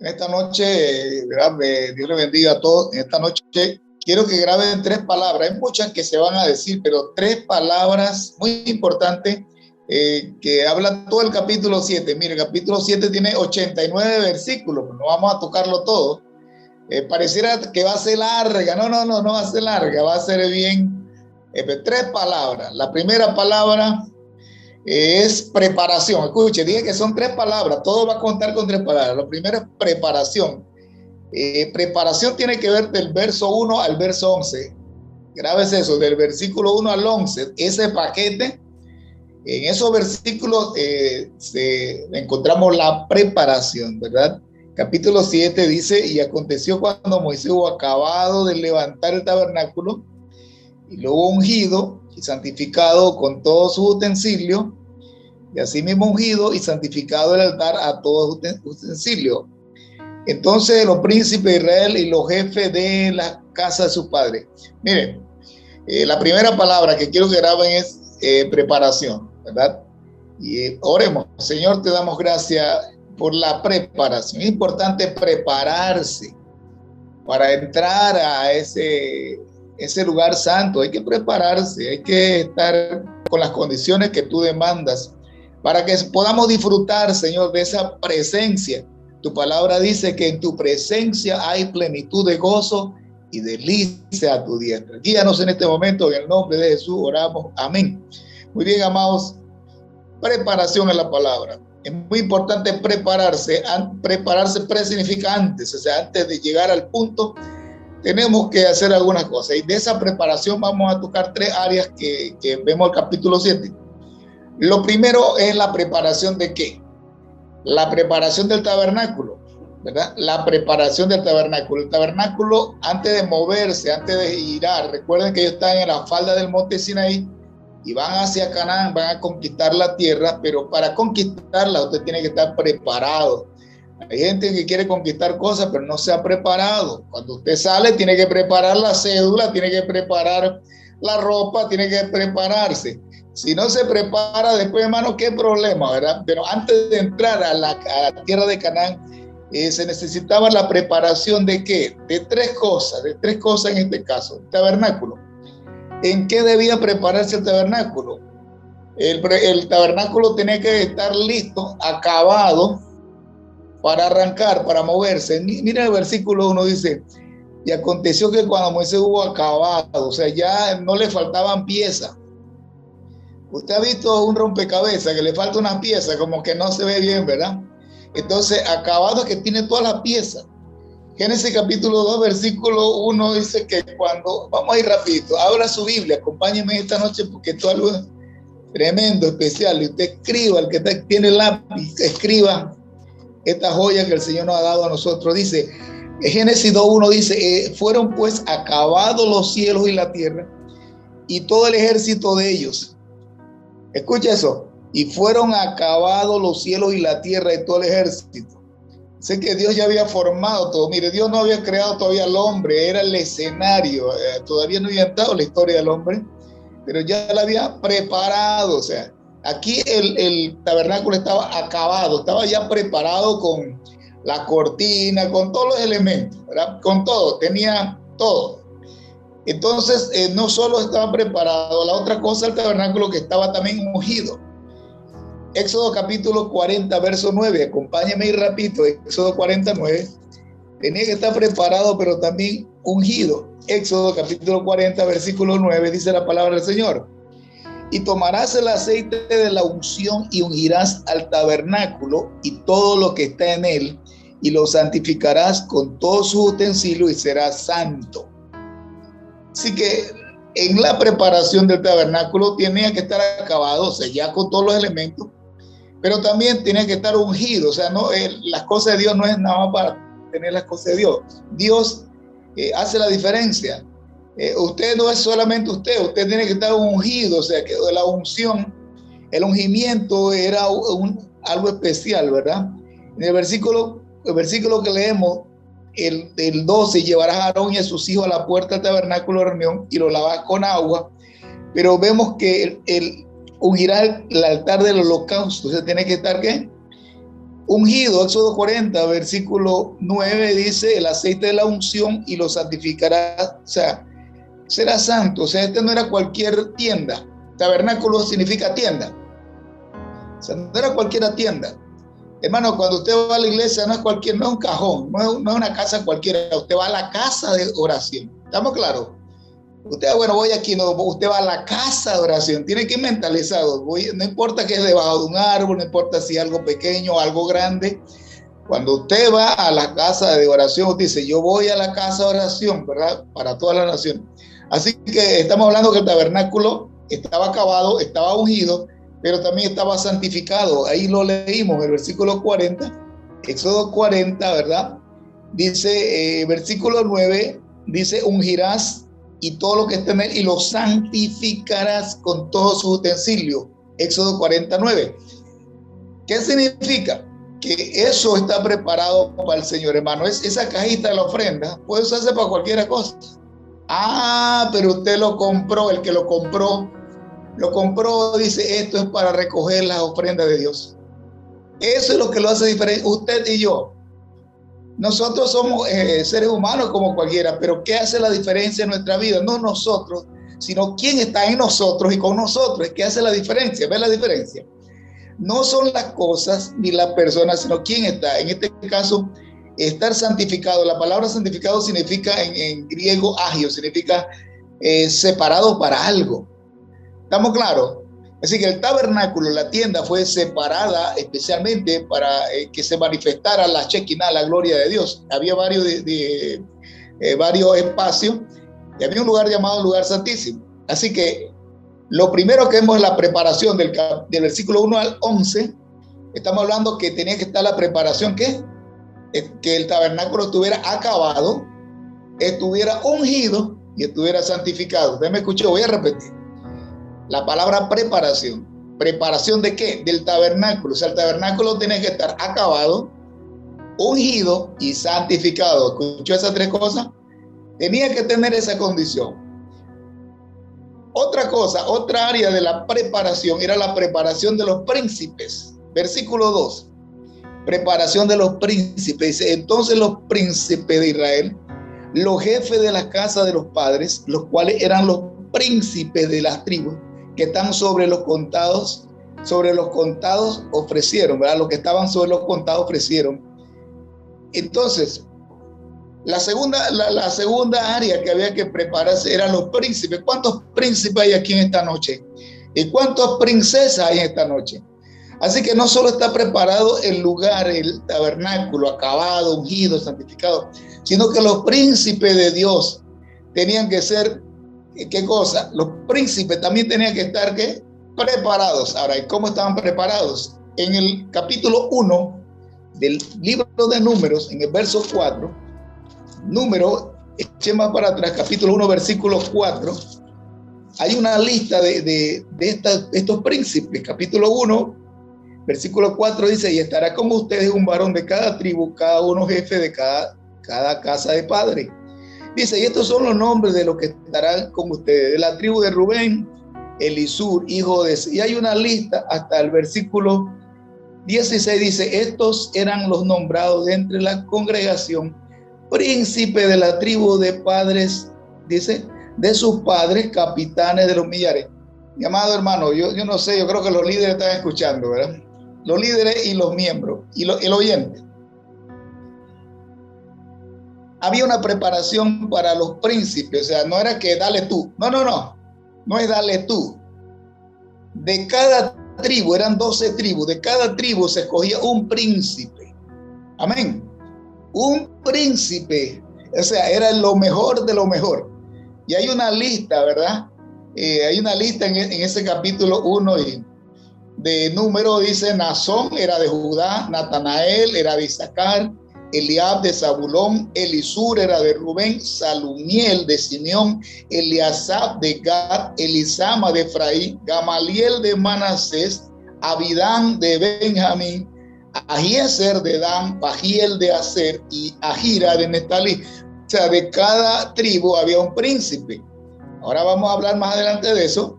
Esta noche, Dios le bendiga a todos. En esta noche quiero que graben tres palabras. Hay muchas que se van a decir, pero tres palabras muy importantes que habla todo el capítulo 7. Mire, el capítulo 7 tiene 89 versículos, no vamos a tocarlo todo. Pareciera que va a ser larga. No va a ser larga, va a ser bien. Tres palabras. La primera palabra es preparación. Escuche, dije que son tres palabras, todo va a contar con tres palabras. Lo primero es preparación. Preparación tiene que ver del verso 1 al verso 11. Grábese eso, del versículo 1 al 11. Ese paquete, en esos versículos encontramos la preparación, ¿verdad? Capítulo 7 dice: y aconteció cuando Moisés hubo acabado de levantar el tabernáculo y lo hubo ungido y santificado con todos sus utensilios, y asimismo ungido y santificado el altar a todos utensilios. Entonces los príncipes de Israel y los jefes de la casa de sus padres. Miren, la primera palabra que quiero que graben es preparación, ¿verdad? Y oremos. Señor, te damos gracias por la preparación. Es importante prepararse para entrar a ese lugar santo. Hay que prepararse, hay que estar con las condiciones que tú demandas para que podamos disfrutar, Señor, de esa presencia. Tu palabra dice que en tu presencia hay plenitud de gozo y delicia a tu diestra. Guíanos en este momento, en el nombre de Jesús oramos. Amén. Muy bien, amados. Preparación en la palabra. Es muy importante prepararse. Prepararse significa antes, o sea, antes de llegar al punto, tenemos que hacer algunas cosas. Y de esa preparación vamos a tocar tres áreas que vemos en el capítulo 7. Lo primero es la preparación de ¿qué? La preparación del tabernáculo, ¿verdad? La preparación del tabernáculo. El tabernáculo, antes de moverse, antes de girar, recuerden que ellos están en la falda del monte Sinaí y van hacia Canaán, van a conquistar la tierra, pero para conquistarla usted tiene que estar preparado. Hay gente que quiere conquistar cosas, pero no se ha preparado. Cuando usted sale, tiene que preparar la cédula, tiene que preparar la ropa, tiene que prepararse. Si no se prepara después, hermano, qué problema, ¿verdad? Pero antes de entrar a la tierra de Canaán, se necesitaba la preparación ¿de qué? De tres cosas en este caso. El tabernáculo. ¿En qué debía prepararse el tabernáculo? El tabernáculo tenía que estar listo, acabado, para arrancar, para moverse. Mira el versículo 1, dice: y aconteció que cuando Moisés hubo acabado, o sea, ya no le faltaban piezas. Usted ha visto un rompecabezas que le falta una pieza, como que no se ve bien, ¿verdad? Entonces, acabado que tiene todas las piezas. Génesis capítulo 2, versículo 1 dice que cuando, vamos a ir rapidito, abra su Biblia, acompáñeme esta noche porque esto es algo tremendo, especial. Y usted escriba, el que tiene lápiz, escriba esta joya que el Señor nos ha dado a nosotros. Dice, Génesis 2:1 dice, fueron pues acabados los cielos y la tierra y todo el ejército de ellos. Escucha eso. Y fueron acabados los cielos y la tierra y todo el ejército. Sé que Dios ya había formado todo. Mire, Dios no había creado todavía al hombre, era el escenario. Todavía no había entrado la historia del hombre, pero ya la había preparado. O sea, aquí el tabernáculo estaba acabado, estaba ya preparado con la cortina, con todos los elementos, ¿verdad? Con todo, tenía todo. Entonces, no solo estaba preparado, la otra cosa, el tabernáculo que estaba también ungido. Éxodo capítulo 40, verso 9, acompáñame ahí rapidito, Éxodo 49, tenía que estar preparado, pero también ungido. Éxodo capítulo 40, versículo 9, dice la palabra del Señor: y tomarás el aceite de la unción y ungirás al tabernáculo y todo lo que está en él, y lo santificarás con todos sus utensilios y será santo. Así que en la preparación del tabernáculo tenía que estar acabado, o sea, ya con todos los elementos, pero también tenía que estar ungido. O sea, no, las cosas de Dios no es nada más para tener las cosas de Dios. Dios hace la diferencia. Usted no es solamente usted tiene que estar ungido, o sea, que la unción, el ungimiento era algo especial, ¿verdad? En el versículo que leemos, el 12, llevarás a Aarón y a sus hijos a la puerta del tabernáculo de reunión y lo lavas con agua, pero vemos que ungirá el altar del holocausto. O sea, tiene que estar ¿qué? Ungido, Éxodo 40, versículo 9 dice, el aceite de la unción y lo santificará, o sea, será santo. O sea, este no era cualquier tienda. Tabernáculo significa tienda. O sea, no era cualquier tienda. Hermano, cuando usted va a la iglesia no es cualquier, no es un cajón, no es una casa cualquiera. Usted va a la casa de oración. ¿Estamos claros? Usted, bueno, voy aquí, no, usted va a la casa de oración. Tiene que ir mentalizado. No importa que es debajo de un árbol, no importa si es algo pequeño o algo grande. Cuando usted va a la casa de oración, usted dice, yo voy a la casa de oración, ¿verdad? Para toda la nación. Así que estamos hablando que el tabernáculo estaba acabado, estaba ungido, pero también estaba santificado. Ahí lo leímos, el versículo 40, Éxodo 40, ¿verdad? Dice, versículo 9, dice, ungirás y todo lo que esté en él y lo santificarás con todos sus utensilios. Éxodo 49. ¿Qué significa? Que eso está preparado para el Señor, hermano. Esa cajita de la ofrenda puede usarse para cualquier cosa. Ah, pero usted lo compró, el que lo compró, dice, esto es para recoger las ofrendas de Dios. Eso es lo que lo hace diferente, usted y yo. Nosotros somos seres humanos como cualquiera, pero ¿qué hace la diferencia en nuestra vida? No nosotros, sino quién está en nosotros y con nosotros. ¿Qué hace la diferencia? ¿Ves la diferencia? No son las cosas ni las personas, sino quién está. En este caso, estar santificado. La palabra santificado significa en griego agio, significa separado para algo. ¿Estamos claros? Así que el tabernáculo, la tienda, fue separada especialmente para que se manifestara la Shekinah, la gloria de Dios. Había varios espacios y había un lugar llamado lugar santísimo. Así que lo primero que vemos es la preparación del versículo 1 al 11. Estamos hablando que tenía que estar la preparación, ¿qué? Que el tabernáculo estuviera acabado, estuviera ungido y estuviera santificado. Usted me escuchó, voy a repetir. La palabra preparación. ¿Preparación de qué? Del tabernáculo. O sea, el tabernáculo tiene que estar acabado, ungido y santificado. ¿Escuchó esas tres cosas? Tenía que tener esa condición. Otra cosa, otra área de la preparación era la preparación de los príncipes. Versículo 2. Preparación de los príncipes. Entonces los príncipes de Israel, los jefes de la casa de los padres, los cuales eran los príncipes de las tribus, que están sobre los contados ofrecieron, ¿verdad? Los que estaban sobre los contados ofrecieron. Entonces, la segunda área que había que prepararse eran los príncipes. ¿Cuántos príncipes hay aquí en esta noche? ¿Y cuántas princesas hay en esta noche? Así que no solo está preparado el lugar, el tabernáculo, acabado, ungido, santificado, sino que los príncipes de Dios tenían que ser, ¿qué cosa? Los príncipes también tenían que estar, ¿qué? Preparados. Ahora, ¿y cómo estaban preparados? En el capítulo 1 del libro de Números, en el verso 4, Número, eché más para atrás, capítulo 1, versículo 4, hay una lista de estos príncipes. Capítulo 1, versículo 4 dice, y estará con ustedes un varón de cada tribu, cada uno jefe de cada casa de padre. Dice, y estos son los nombres de los que estarán con ustedes. De la tribu de Rubén, Elisur, hijo de... Y hay una lista hasta el versículo 16, dice, estos eran los nombrados de entre la congregación, príncipe de la tribu de padres, dice, de sus padres, capitanes de los millares. Mi amado hermano, yo no sé, yo creo que los líderes están escuchando, ¿verdad? Los líderes y los miembros, y el oyente. Había una preparación para los príncipes, o sea, no era que dale tú, no es dale tú. De cada tribu, eran 12 tribus, de cada tribu se escogía un príncipe. Amén. Un príncipe, o sea, era lo mejor de lo mejor. Y hay una lista, ¿verdad? Hay una lista en ese capítulo 1 de Número, dice, Nazón era de Judá, Natanael era de Isaacar, Eliab de Zabulón, Elisur era de Rubén, Salumiel de Simeón, Eliasab de Gad, Elisama de Efraín, Gamaliel de Manasés, Abidán de Benjamín, Ahieser de Dan, Pagiel de Aser y Ahira de Neftalí. O sea, de cada tribu había un príncipe. Ahora vamos a hablar más adelante de eso.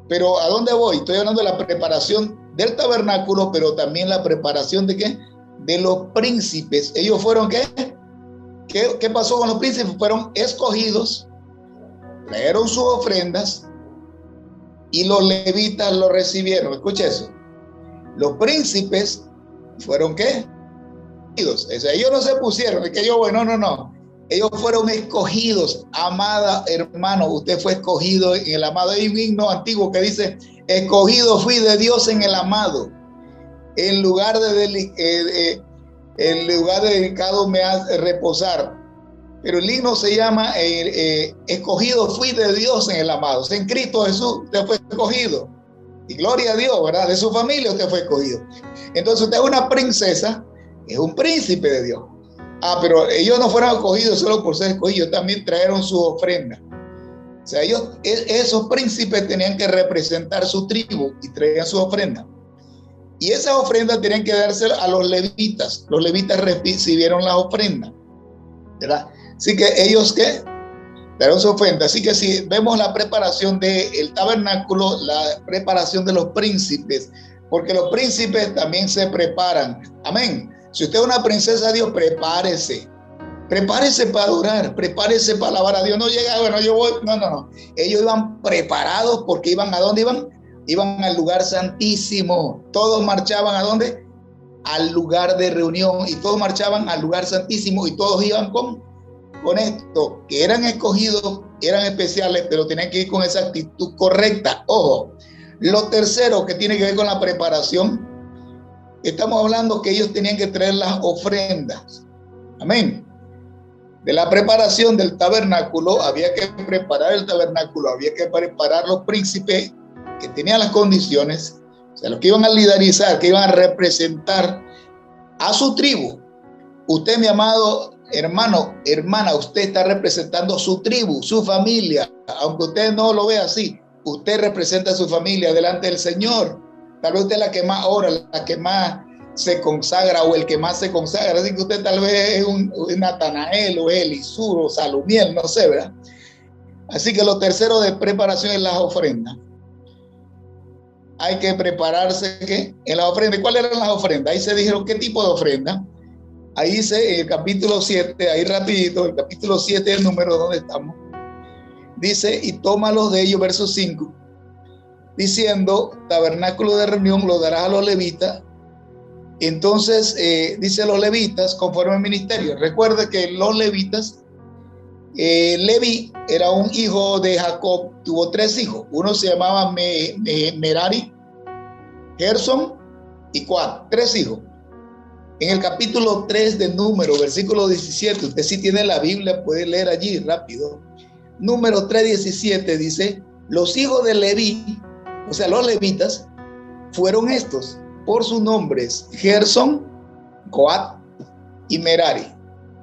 Pero ¿a dónde voy? Estoy hablando de la preparación del tabernáculo, pero también la preparación de ¿qué? de los príncipes. Ellos fueron, ¿qué? ¿Qué pasó con los príncipes? Fueron escogidos, trajeron sus ofrendas y los levitas lo recibieron. Escucha eso. Los príncipes fueron, ¿qué? O sea, ellos no se pusieron, es que ellos, bueno, no. Ellos fueron escogidos. Amada hermano, usted fue escogido en el amado. Hay un himno antiguo que dice: escogido fui de Dios en el amado. En lugar delicado me hace reposar. Pero el himno se llama escogido fui de Dios en el amado. O sea, en Cristo Jesús usted fue escogido. Y gloria a Dios, ¿verdad? De su familia usted fue escogido. Entonces usted es una princesa, es un príncipe de Dios. Pero ellos no fueron escogidos solo por ser escogidos, también trajeron su ofrenda. O sea, esos príncipes tenían que representar su tribu y traían su ofrenda. Y esas ofrendas tenían que darse a los levitas. Los levitas recibieron las ofrendas, ¿verdad? Así que ellos, ¿qué? Trajeron su ofrenda. Así que si vemos la preparación del tabernáculo, la preparación de los príncipes, porque los príncipes también se preparan. Amén. Si usted es una princesa de Dios, prepárese. Prepárese para adorar, prepárese para alabar a Dios. No llega, bueno, yo voy. No. Ellos iban preparados porque iban, ¿a dónde iban? Iban al lugar santísimo. Todos marchaban, ¿a dónde? Al lugar de reunión. Y todos marchaban al lugar santísimo. Y todos iban con esto, que eran escogidos, eran especiales, pero tenían que ir con esa actitud correcta. Ojo, lo tercero que tiene que ver con la preparación, estamos hablando que ellos tenían que traer las ofrendas. Amén. De la preparación del tabernáculo, había que preparar el tabernáculo, había que preparar los príncipes que tenían las condiciones, o sea, los que iban a liderizar, que iban a representar a su tribu. Usted, mi amado hermano, hermana, usted está representando su tribu, su familia. Aunque usted no lo vea así, usted representa a su familia delante del Señor. Tal vez usted es la que más ora, la que más se consagra o el que más se consagra. Así que usted tal vez es un Natanael o Elisur o Salumiel, no sé, ¿verdad? Así que lo tercero de preparación es las ofrendas. Hay que prepararse, ¿qué? En las ofrendas. ¿Cuáles eran las ofrendas? Ahí se dijeron qué tipo de ofrenda. Ahí dice el capítulo 7, ahí rapidito, el capítulo 7 es el número donde estamos. Dice, y tómalos de ellos, verso 5, diciendo, tabernáculo de reunión lo darás a los levitas. Entonces, dice los levitas, conforme al ministerio. Recuerde que los levitas, Leví era un hijo de Jacob, tuvo 3 hijos. Uno se llamaba Merari, Gerson y Coat, 3 hijos. En el capítulo 3 de Número, versículo 17, usted si tiene la Biblia puede leer allí rápido. Número 3:17 dice, los hijos de Leví, o sea, los levitas, fueron estos, por sus nombres, Gerson, Coat y Merari.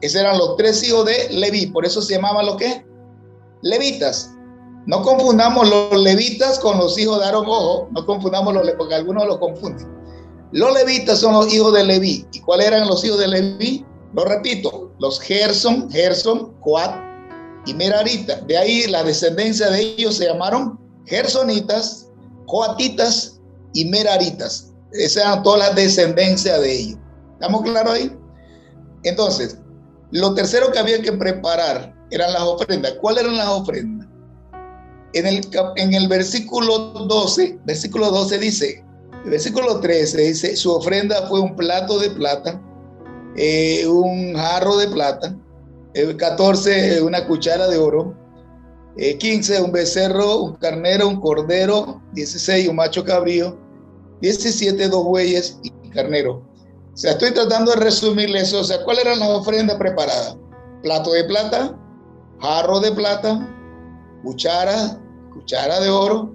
Esos eran los 3 hijos de Leví, por eso se llamaban los ¿qué? Levitas. No confundamos los levitas con los hijos de Aarón, ojo, no confundamos porque algunos los confunden. Los levitas son los hijos de Leví. ¿Y cuáles eran los hijos de Leví? Lo repito, los Gerson, Coat y Merarita. De ahí la descendencia de ellos se llamaron Gersonitas, Coatitas y Meraritas. Esa eran todas las descendencias de ellos. ¿Estamos claros ahí? Entonces, lo tercero que había que preparar eran las ofrendas. ¿Cuáles eran las ofrendas? En el versículo 12 dice, el versículo 13 dice, su ofrenda fue un plato de plata, un jarro de plata, 14, una cuchara de oro, 15, un becerro, un carnero, un cordero, 16, un macho cabrío, 17, 2 bueyes y carnero. O sea, estoy tratando de resumirle eso. O sea, ¿cuáles eran las ofrendas preparadas? Plato de plata, jarro de plata, cuchara de oro,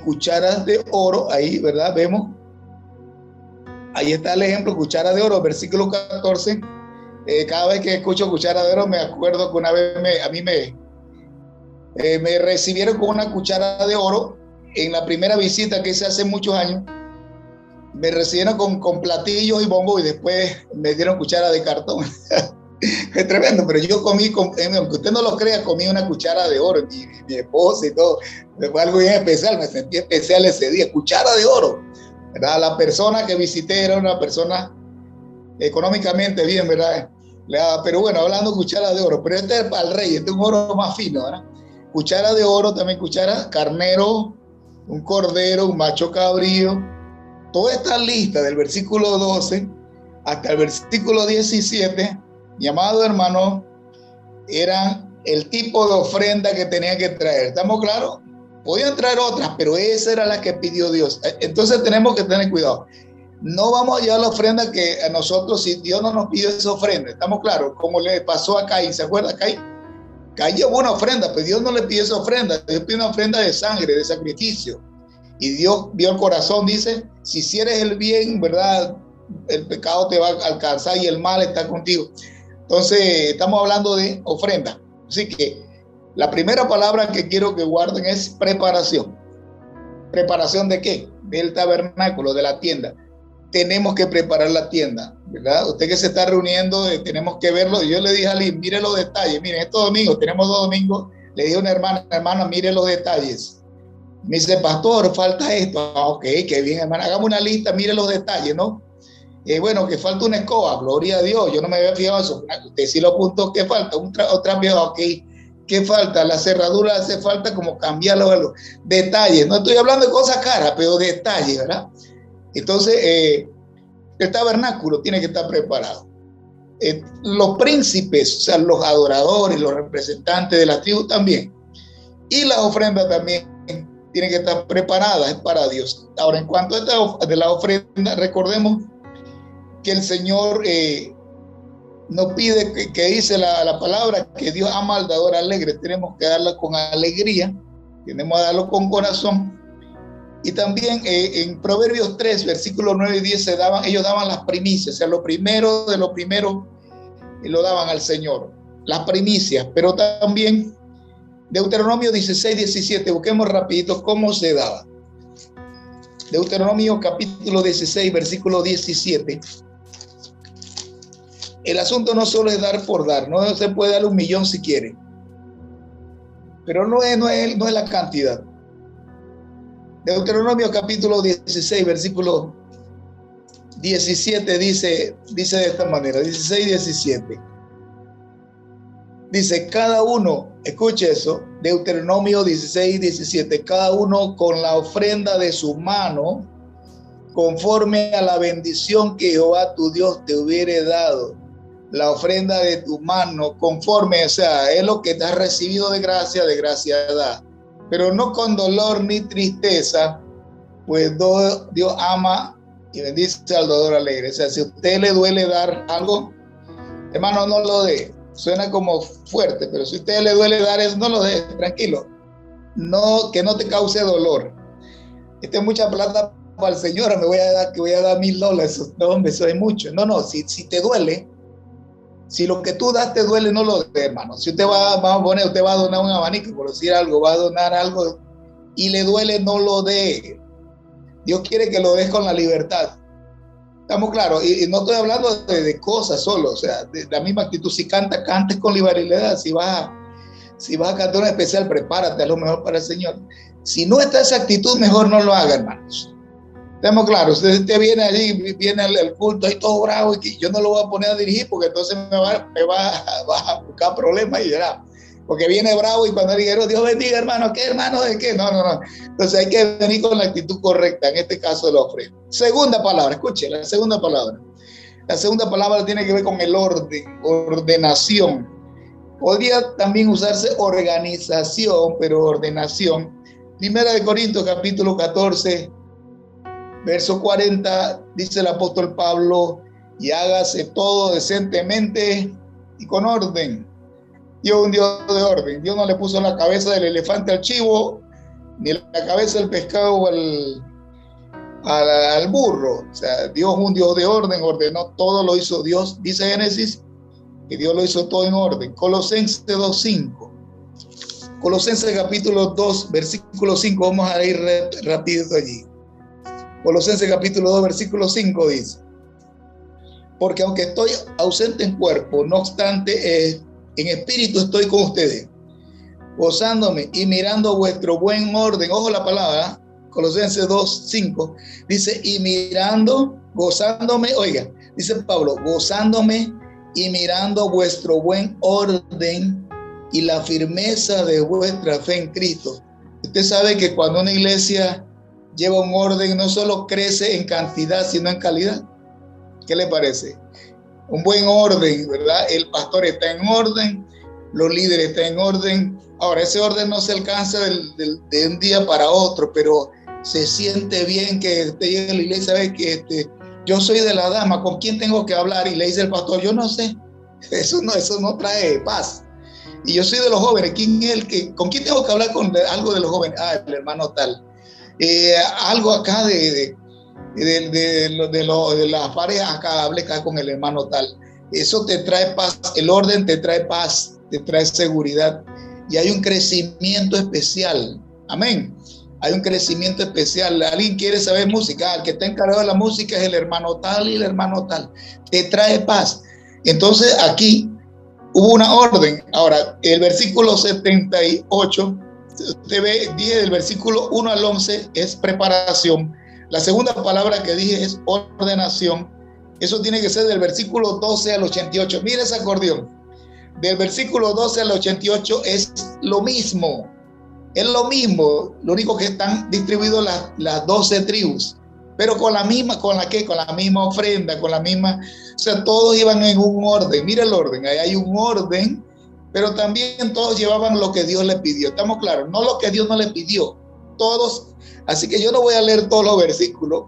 cucharas de oro, ahí, ¿verdad? Vemos, ahí está el ejemplo, cuchara de oro, versículo 14. Cada vez que escucho cuchara de oro me acuerdo que una vez a mí me recibieron con una cuchara de oro en la primera visita que hice hace muchos años. Me recibieron con platillos y bombos y después me dieron cuchara de cartón. Es tremendo, pero yo comí, aunque usted no lo crea, comí una cuchara de oro, mi esposa y todo. Fue algo bien especial, me sentí especial ese día. Cuchara de oro, ¿verdad? La persona que visité era una persona económicamente bien, ¿verdad? Pero bueno, hablando de cuchara de oro, pero este es para el rey, este es un oro más fino, ¿verdad? Cuchara de oro, también cuchara, carnero, un cordero, un macho cabrío. Toda esta lista del versículo 12 hasta el versículo 17, mi amado hermano, eran el tipo de ofrenda que tenían que traer. ¿Estamos claros? Podían traer otras, pero esa era la que pidió Dios. Entonces tenemos que tener cuidado. No vamos a llevar la ofrenda que a nosotros, si Dios no nos pide esa ofrenda. ¿Estamos claros? Como le pasó a Caín. ¿Se acuerda? Caín llevó una ofrenda, pero Dios no le pide esa ofrenda. Dios pide una ofrenda de sangre, de sacrificio. Y Dios vio el corazón, dice, si hicieres el bien, ¿verdad? El pecado te va a alcanzar y el mal está contigo. Entonces, estamos hablando de ofrenda. Así que la primera palabra que quiero que guarden es preparación. ¿Preparación de qué? Del tabernáculo, de la tienda. Tenemos que preparar la tienda, ¿verdad? Usted que se está reuniendo, tenemos que verlo. Yo le dije a Liz, mire los detalles. Miren, estos domingos, tenemos 2 domingos. Le dije a una hermana, mire los detalles. Me dice, pastor, falta esto. Ok, qué bien, hermana. Hagamos una lista, mire los detalles, ¿no? Bueno, que falta una escoba, gloria a Dios. Yo no me había fijado eso. Usted sí lo apuntó, ¿qué falta? Otra vez, ok. ¿Qué falta? La cerradura hace falta como cambiarlo, algo. Detalles. No estoy hablando de cosas caras, pero detalles, ¿verdad? Entonces, el tabernáculo tiene que estar preparado. Los príncipes, o sea, los adoradores, los representantes de la tribu también. Y las ofrendas también tienen que estar preparadas para Dios. Ahora, en cuanto a esta de la ofrenda, recordemos que el Señor nos pide, que dice la palabra, que Dios ama al dador alegre. Tenemos que darla con alegría, tenemos que darlo con corazón. Y también en Proverbios 3, versículos 9 y 10, ellos daban las primicias, o sea, lo primero de lo primero, y lo daban al Señor, las primicias. Pero también Deuteronomio 16, 17, busquemos rapidito cómo se daba. Deuteronomio capítulo 16, versículo 17. El asunto no solo es dar por dar, no se puede dar 1.000.000 si quiere, pero no es la cantidad. Deuteronomio capítulo 16, versículo 17 dice de esta manera, 16, 17. Dice, cada uno, escuche eso, Deuteronomio 16, 17, cada uno con la ofrenda de su mano, conforme a la bendición que Jehová tu Dios te hubiere dado. La ofrenda de tu mano, conforme, o sea, es lo que te has recibido de gracia da. Pero no con dolor ni tristeza, pues Dios ama y bendice al dador alegre. O sea, si a usted le duele dar algo, hermano, no lo dé. Suena como fuerte, pero si a usted le duele dar eso, no lo dé, tranquilo. No, que no te cause dolor. Esta es mucha plata para el Señor, que voy a dar $1,000. No, hombre, eso es mucho. No, si te duele, si lo que tú das te duele, no lo dé, hermano. Si usted usted va a donar un abanico, por decir algo, va a donar algo y le duele, no lo dé. Dios quiere que lo des con la libertad. Estamos claros, y no estoy hablando de cosas solo, o sea, de la misma actitud. Si cantes con liberalidad. Si vas a cantar una especial, prepárate a lo mejor para el Señor. Si no está esa actitud, mejor no lo haga, hermanos. Estamos claros, usted viene allí, viene al culto ahí todo bravo, y yo no lo voy a poner a dirigir porque entonces me va a buscar problemas y verá. Porque viene bravo y cuando diga, Dios bendiga, hermano, ¿qué hermano de qué? No. Entonces hay que venir con la actitud correcta, en este caso de la ofrenda. Segunda palabra, escuche, la segunda palabra. La segunda palabra tiene que ver con el orden, ordenación. Podría también usarse organización, pero ordenación. Primera de Corintios, capítulo 14, verso 40, dice el apóstol Pablo, y hágase todo decentemente y con orden. Dios es un Dios de orden. Dios no le puso la cabeza del elefante al chivo, ni la cabeza del pescado al burro. O sea, Dios es un Dios de orden, ordenó todo, lo hizo Dios. Dice Génesis que Dios lo hizo todo en orden. Colosenses 2:5. Colosenses capítulo 2, versículo 5. Vamos a ir rapidito allí. Colosenses capítulo 2, versículo 5 dice: porque aunque estoy ausente en cuerpo, no obstante, en espíritu estoy con ustedes, gozándome y mirando vuestro buen orden. Ojo la palabra, Colosenses 2:5 dice, y mirando, gozándome, oiga, Dice Pablo, gozándome y mirando vuestro buen orden y la firmeza de vuestra fe en Cristo. Usted sabe que cuando una iglesia lleva un orden, no solo crece en cantidad, sino en calidad. ¿Qué le parece? Un buen orden, ¿verdad? El pastor está en orden, los líderes están en orden. Ahora, ese orden no se alcanza de un día para otro, pero se siente bien que usted llegue a la iglesia, sabe que yo soy de la dama, ¿con quién tengo que hablar? Y le dice el pastor, yo no sé. Eso no trae paz. Y yo soy de los jóvenes, ¿con quién tengo que hablar con algo de los jóvenes? El hermano tal. Algo acá de las parejas, acá hablé acá con el hermano tal. Eso te trae paz, el orden te trae paz, te trae seguridad y hay un crecimiento especial. Amén. Hay un crecimiento especial. Alguien quiere saber música, el que está encargado de la música es el hermano tal y el hermano tal. Te trae paz. Entonces aquí hubo una orden. Ahora, el versículo 78, usted ve, dije del versículo 1 al 11 es preparación. La segunda palabra que dije es ordenación. Eso tiene que ser del versículo 12 al 88. Mira ese acordeón. Del versículo 12 al 88 es lo mismo. Es lo mismo. Lo único que están distribuidos las 12 tribus. Pero con la misma ofrenda, con la misma. O sea, todos iban en un orden. Mira el orden. Ahí hay un orden. Pero también todos llevaban lo que Dios les pidió. ¿Estamos claros? No lo que Dios no les pidió. Todos. Así que yo no voy a leer todos los versículos,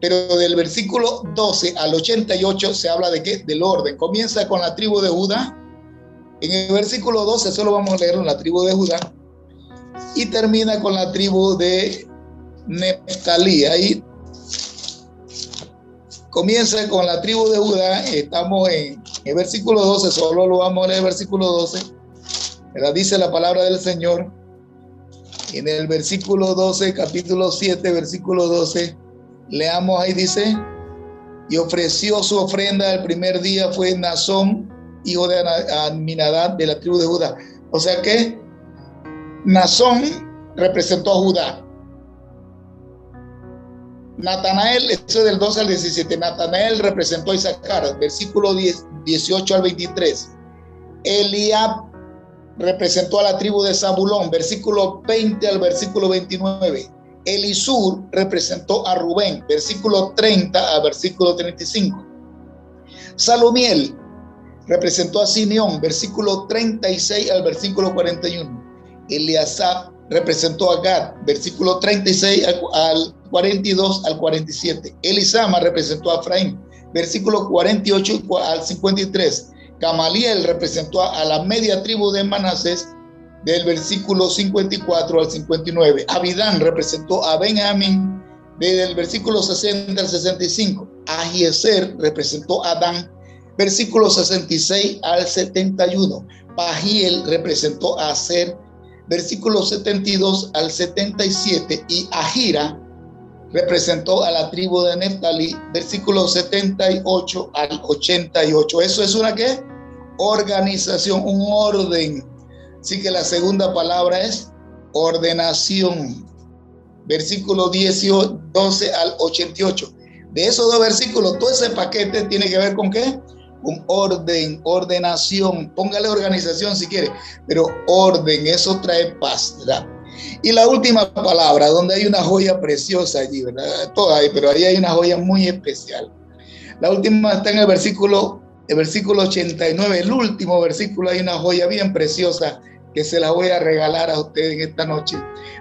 pero del versículo 12 al 88 se habla de ¿qué? Del orden. Comienza con la tribu de Judá. En el versículo 12 solo vamos a leer la tribu de Judá y termina con la tribu de Neftalí. Ahí comienza con la tribu de Judá. Estamos en el versículo 12, solo lo vamos a leer el versículo 12. ¿Verdad? Dice la palabra del Señor. En el versículo 12, capítulo 7, versículo 12, leamos ahí, dice, y ofreció su ofrenda el primer día, fue Nazón, hijo de Aminadab, de la tribu de Judá. O sea que Nazón representó a Judá. Natanael, eso es del 12 al 17, Natanael representó a Isaacar, versículo 18 al 23. Eliab representó a la tribu de Zabulón, versículo 20 al versículo 29. Elisur representó a Rubén, versículo 30 al versículo 35. Salumiel representó a Simeón, versículo 36 al versículo 41. Eliasab representó a Gad, versículo 36 al 42 al 47. Elisama representó a Efraín, versículo 48 al 53. Gamaliel representó a la media tribu de Manasés, del versículo 54 al 59. Abidán representó a Benjamín, desde el versículo 60 al 65. Ahiezer representó a Dan, versículo 66 al 71. Pagiel representó a Aser, versículo 72 al 77. Y Ahira representó a la tribu de Neftalí, versículo 78 al 88. Eso es una ¿qué? Organización, un orden. Así que la segunda palabra es ordenación. Versículo 12 al 88. De esos dos versículos, todo ese paquete tiene que ver con ¿qué? Con orden, ordenación. Póngale organización si quiere, pero orden, eso trae paz, ¿verdad? Y la última palabra, donde hay una joya preciosa allí, ¿verdad? Todo hay, pero ahí hay una joya muy especial. La última está en el versículo 89, el último versículo, hay una joya bien preciosa que se la voy a regalar a ustedes en esta noche.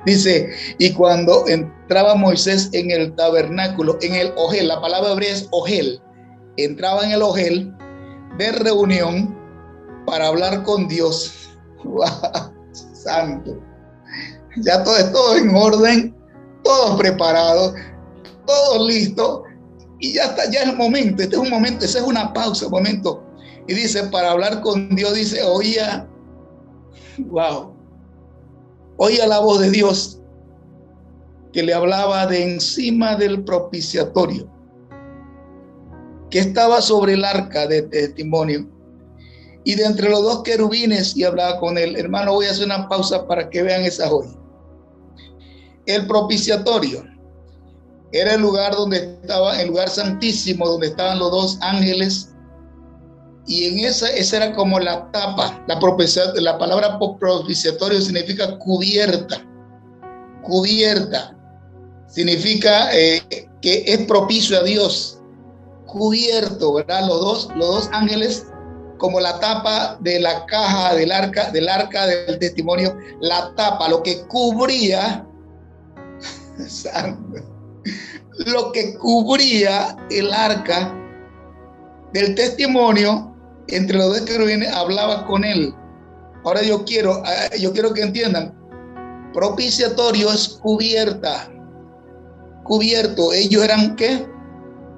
Dice, y cuando entraba Moisés en el tabernáculo, en el ojel, la palabra hebrea es ojel, entraba en el ojel de reunión para hablar con Dios. ¡Wow! Santo. Ya todo en orden, todo preparado, todo listo. Y ya está, ya es el momento, este es un momento, esa es una pausa, un momento. Y dice, para hablar con Dios, dice, oía la voz de Dios que le hablaba de encima del propiciatorio, que estaba sobre el arca de testimonio, y de entre los dos querubines, y hablaba con él. Hermano, voy a hacer una pausa para que vean esa joya. El propiciatorio Era el lugar donde estaba, el lugar santísimo, donde estaban los dos ángeles. Y en esa era como la tapa. La palabra propiciatorio significa cubierta. Cubierta. Significa que es propicio a Dios. Cubierto, ¿verdad? Los dos ángeles, como la tapa de la caja del arca del testimonio, la tapa, lo que cubría, lo que cubría el arca del testimonio, entre los dos querubines hablaba con él. Ahora yo quiero que entiendan, propiciatorio es cubierta, cubierto. Ellos eran ¿qué?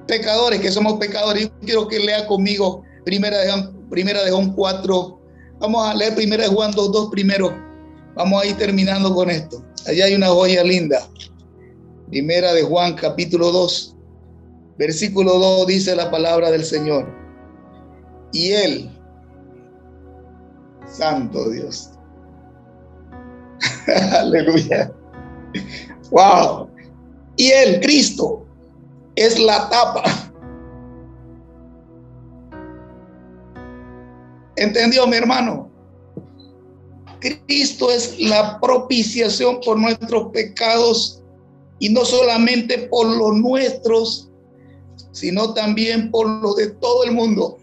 Pecadores, que somos pecadores. Yo quiero que lea conmigo Primera de Juan 4. Vamos a leer Primera de Juan 2 primero. Vamos a ir terminando con esto. Allá hay una joya linda. Primera de Juan capítulo 2, versículo 2 dice la palabra del Señor. Y Él, santo Dios. Aleluya. Wow. Y Él, Cristo, es la tapa. ¿Entendió, mi hermano? Cristo es la propiciación por nuestros pecados, y no solamente por los nuestros, sino también por los de todo el mundo.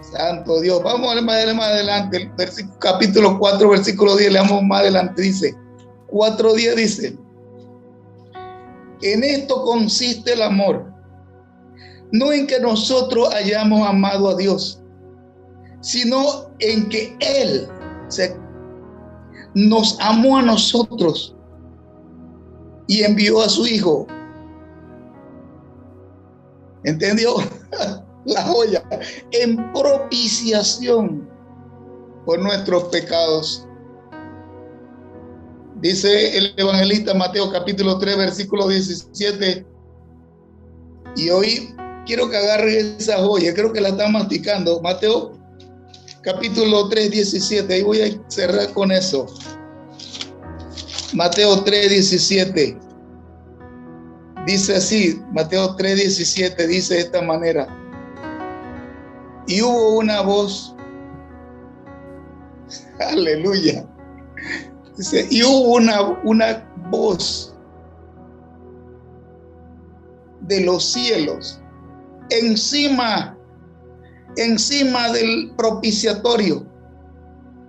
Santo Dios. Vamos a leer más adelante, el capítulo 4, versículo 10, leamos más adelante, dice, 4:10 dice, en esto consiste el amor, no en que nosotros hayamos amado a Dios, sino en que Él nos amó a nosotros y envió a su Hijo. ¿Entendió? La joya. En propiciación por nuestros pecados. Dice el evangelista Mateo capítulo 3 versículo 17. Y hoy quiero que agarre esa joya, creo que la están masticando. Mateo capítulo 3, 17. Ahí voy a cerrar con eso. Mateo 3, 17. Dice así, Mateo 3, 17 dice de esta manera. Y hubo una voz. Aleluya. Dice, y hubo una voz de los cielos encima del propiciatorio.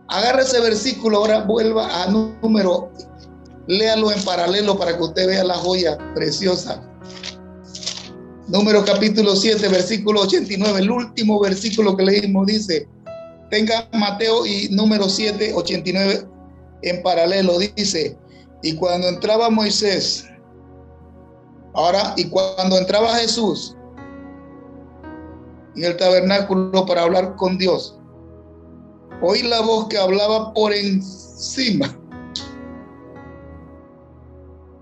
Agarra ese versículo, ahora vuelva a número, léalo en paralelo para que usted vea la joya preciosa. Número capítulo 7, versículo 89, el último versículo que leímos dice, tenga Mateo y número 7, 89 en paralelo, dice, y cuando entraba Moisés, y cuando entraba Jesús en el tabernáculo para hablar con Dios, oí la voz que hablaba por encima.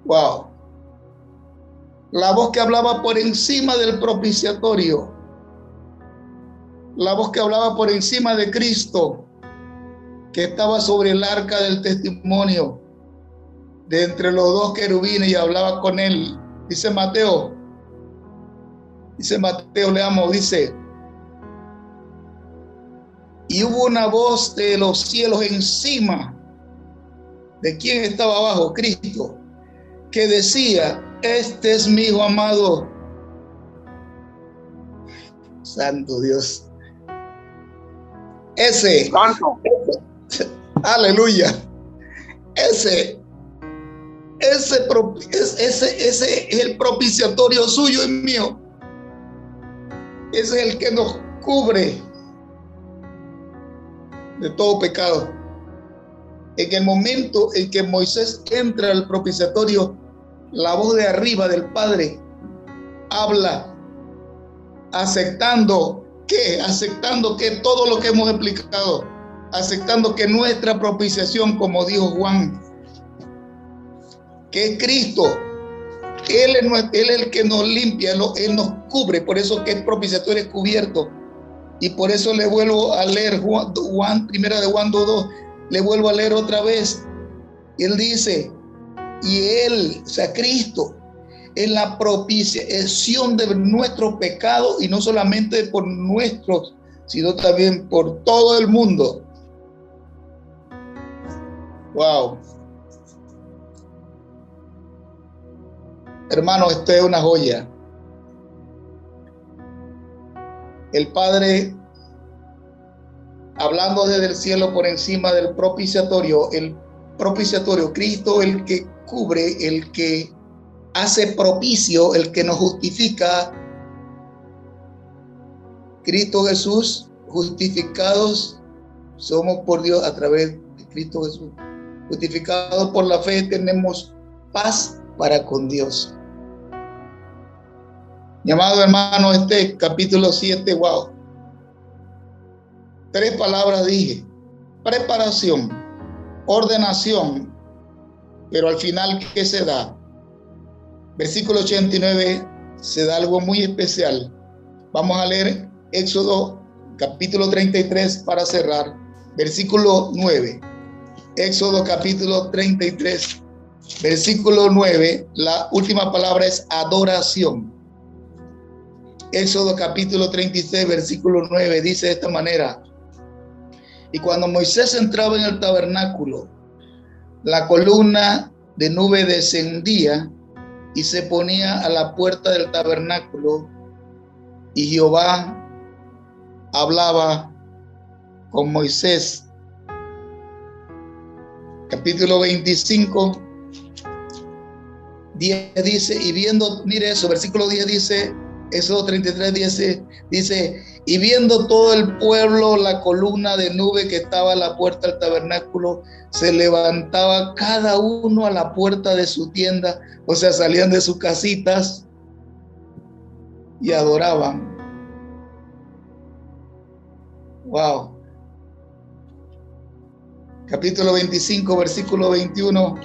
Wow. La voz que hablaba por encima del propiciatorio. La voz que hablaba por encima de Cristo, que estaba sobre el arca del testimonio, de entre los dos querubines, y hablaba con él. Dice Mateo, leamos, dice, y hubo una voz de los cielos encima. ¿De quién estaba abajo? Cristo, que decía, este es mi Hijo amado. Santo Dios. Ese, aleluya. Ese es el propiciatorio suyo y mío. Ese es el que nos cubre de todo pecado. En el momento en que Moisés entra al propiciatorio, la voz de arriba del Padre habla, aceptando que todo lo que hemos explicado, aceptando que nuestra propiciación, como dijo Juan, que es Cristo, Él es el que nos limpia, Él nos cubre, por eso que es propiciatorio, es cubierto. Y por eso le vuelvo a leer Primera de Juan 2:2, le vuelvo a leer otra vez. Él dice, Y Él, o sea, Cristo, es la propiciación de nuestros pecados, y no solamente por nuestros, sino también por todo el mundo. Wow. Hermano, esto es una joya. El Padre, hablando desde el cielo por encima del propiciatorio, el propiciatorio, Cristo, el que cubre, el que hace propicio, el que nos justifica. Cristo Jesús, justificados somos por Dios a través de Cristo Jesús. Justificados por la fe tenemos paz para con Dios. Mi amado hermano, este capítulo 7, wow. 3 palabras dije: preparación, ordenación, pero al final, ¿qué se da? Versículo 89 se da algo muy especial. Vamos a leer Éxodo capítulo 33 para cerrar. Versículo 9. Éxodo capítulo 33, versículo 9. La última palabra es adoración. Éxodo capítulo 36, versículo 9 dice de esta manera: y cuando Moisés entraba en el tabernáculo, la columna de nube descendía y se ponía a la puerta del tabernáculo, y Jehová hablaba con Moisés. Capítulo 25, 10 dice, y viendo, mire eso, versículo 10 dice, Éxodo 33 dice, y viendo todo el pueblo la columna de nube que estaba a la puerta del tabernáculo, se levantaba cada uno a la puerta de su tienda, o sea, salían de sus casitas y adoraban. Wow. Capítulo 25, versículo 21,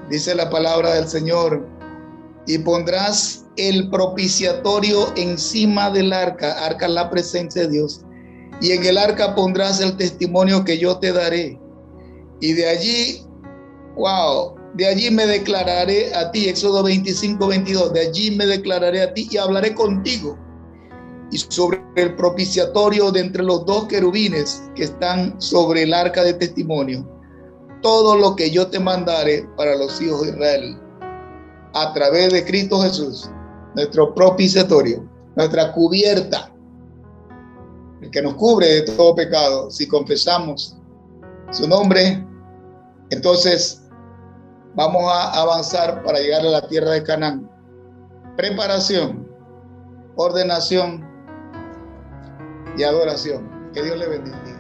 dice la palabra del Señor: y pondrás el propiciatorio encima del arca, arca la presencia de Dios, y en el arca pondrás el testimonio que yo te daré, y de allí, wow, de allí me declararé a ti. Éxodo 25, 22, de allí me declararé a ti y hablaré contigo. Y sobre el propiciatorio de entre los 2 querubines que están sobre el arca de testimonio, todo lo que yo te mandare para los hijos de Israel, a través de Cristo Jesús, nuestro propiciatorio, nuestra cubierta, el que nos cubre de todo pecado. Si confesamos su nombre, entonces vamos a avanzar para llegar a la tierra de Canaán. Preparación, ordenación y adoración. Que Dios le bendiga.